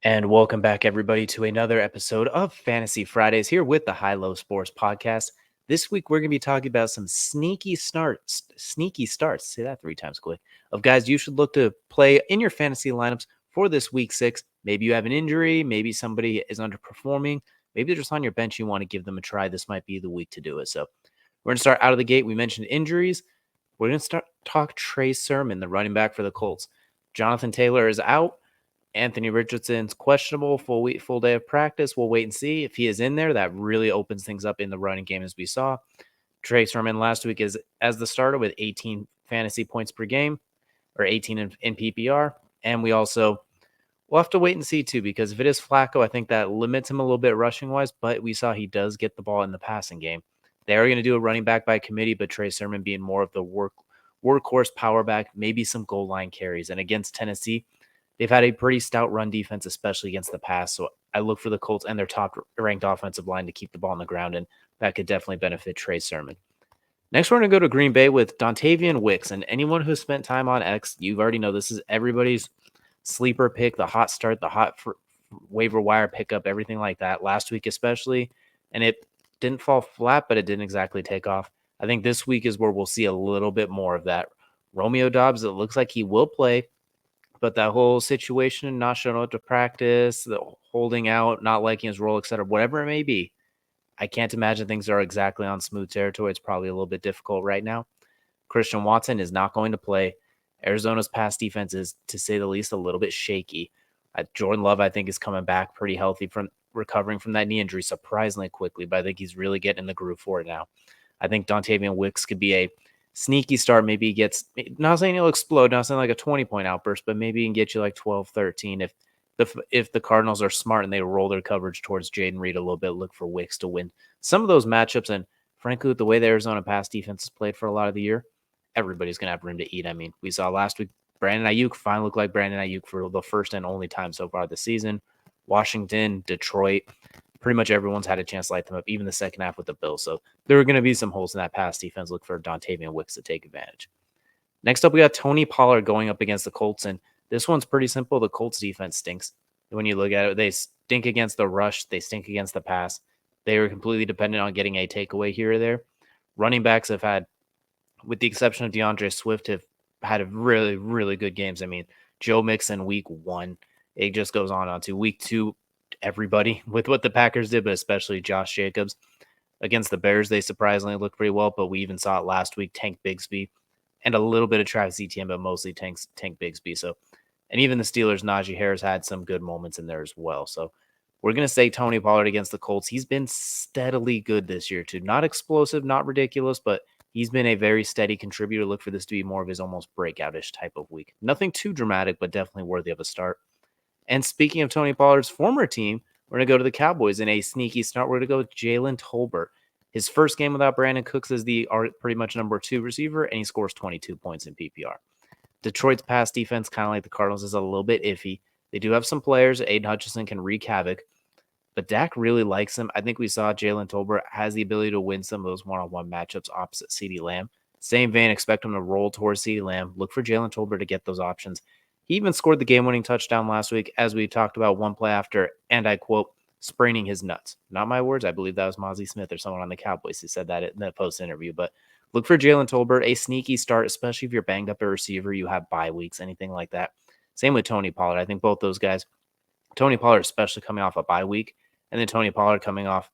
And welcome back, everybody, to another episode of Fantasy Fridays here with the High Low Sports podcast. This week, we're going to be talking about some sneaky starts, say that 3 times quick, of guys you should look to play in your fantasy lineups for this week 6. Maybe you have an injury, maybe somebody is underperforming, maybe they're just on your bench, you want to give them a try. This might be the week to do it. So we're going to start out of the gate. We mentioned injuries. We're going to talk Trey Sermon, the running back for the Colts. Jonathan Taylor is out. Anthony Richardson's questionable, full day of practice. We'll wait and see. If he is in there, that really opens things up in the running game, as we saw. Trey Sermon last week is as the starter with 18 fantasy points per game, or 18 in PPR. And we'll have to wait and see too, because if it is Flacco, I think that limits him a little bit rushing wise, but we saw he does get the ball in the passing game. They are going to do a running back by committee, but Trey Sermon being more of the workhorse power back, maybe some goal line carries. And against Tennessee, they've had a pretty stout run defense, especially against the pass. So I look for the Colts and their top-ranked offensive line to keep the ball on the ground, and that could definitely benefit Trey Sermon. Next, we're going to go to Green Bay with Dontayvion Wicks. And anyone who spent time on X, you already know this is everybody's sleeper pick, the hot start, the hot waiver wire pickup, everything like that, last week especially. And it didn't fall flat, but it didn't exactly take off. I think this week is where we'll see a little bit more of that. Romeo Doubs, it looks like he will play. But that whole situation, not showing up to practice, the holding out, not liking his role, etc., whatever it may be, I can't imagine things are exactly on smooth territory. It's probably a little bit difficult right now. Christian Watson is not going to play. Arizona's pass defense is, to say the least, a little bit shaky. Jordan Love, I think, is coming back pretty healthy from recovering from that knee injury surprisingly quickly, but I think he's really getting in the groove for it now. I think Dontayvion Wicks could be a sneaky start. Maybe he gets, not saying he'll explode, not saying like a 20-point outburst, but maybe he can get you like 12, 13. If the Cardinals are smart and they roll their coverage towards Jaden Reed a little bit, look for Wicks to win some of those matchups. And frankly, with the way the Arizona pass defense has played for a lot of the year, everybody's going to have room to eat. I mean, we saw last week, Brandon Ayuk finally looked like Brandon Ayuk for the first and only time so far this season. Washington, Detroit, pretty much everyone's had a chance to light them up, even the second half with the Bills. So there are going to be some holes in that pass defense. Look for Dontayvion Wicks to take advantage. Next up, we got Tony Pollard going up against the Colts, and this one's pretty simple. The Colts defense stinks. When you look at it, they stink against the rush. They stink against the pass. They are completely dependent on getting a takeaway here or there. Running backs have had, with the exception of DeAndre Swift, have had a really, really good games. I mean, Joe Mixon week 1. It just goes on to week 2. Everybody with what the Packers did, but especially Josh Jacobs. Against the Bears, they surprisingly looked pretty well, but we even saw it last week, Tank Bigsby, and a little bit of Travis Etienne, but mostly Tank Bigsby. So, and even the Steelers, Najee Harris had some good moments in there as well. So we're going to say Tony Pollard against the Colts. He's been steadily good this year too. Not explosive, not ridiculous, but he's been a very steady contributor. Look for this to be more of his almost breakout-ish type of week. Nothing too dramatic, but definitely worthy of a start. And speaking of Tony Pollard's former team, we're going to go to the Cowboys in a sneaky start. We're going to go with Jalen Tolbert. His first game without Brandon Cooks as the pretty much number 2 receiver, and he scores 22 points in PPR. Detroit's pass defense, kind of like the Cardinals, is a little bit iffy. They do have some players. Aiden Hutchinson can wreak havoc, but Dak really likes him. I think we saw Jalen Tolbert has the ability to win some of those one-on-one matchups opposite CeeDee Lamb. Same vein, expect him to roll towards CeeDee Lamb. Look for Jalen Tolbert to get those options. He even scored the game-winning touchdown last week, as we talked about one play after, and I quote, spraining his nuts. Not my words. I believe that was Mozzie Smith or someone on the Cowboys who said that in the post-interview. But look for Jalen Tolbert, a sneaky start, especially if you're banged up a receiver, you have bye weeks, anything like that. Same with Tony Pollard. I think both those guys, Tony Pollard especially coming off a bye week, and then Tony Pollard coming off,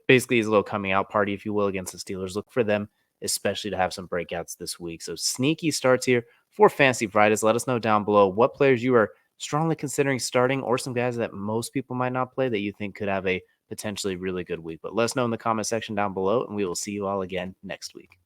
basically his little coming out party, if you will, against the Steelers. Look for them, especially to have some breakouts this week. So sneaky starts here for Fantasy Fridays. Let us know down below what players you are strongly considering starting, or some guys that most people might not play that you think could have a potentially really good week. But let us know in the comment section down below, and we will see you all again next week.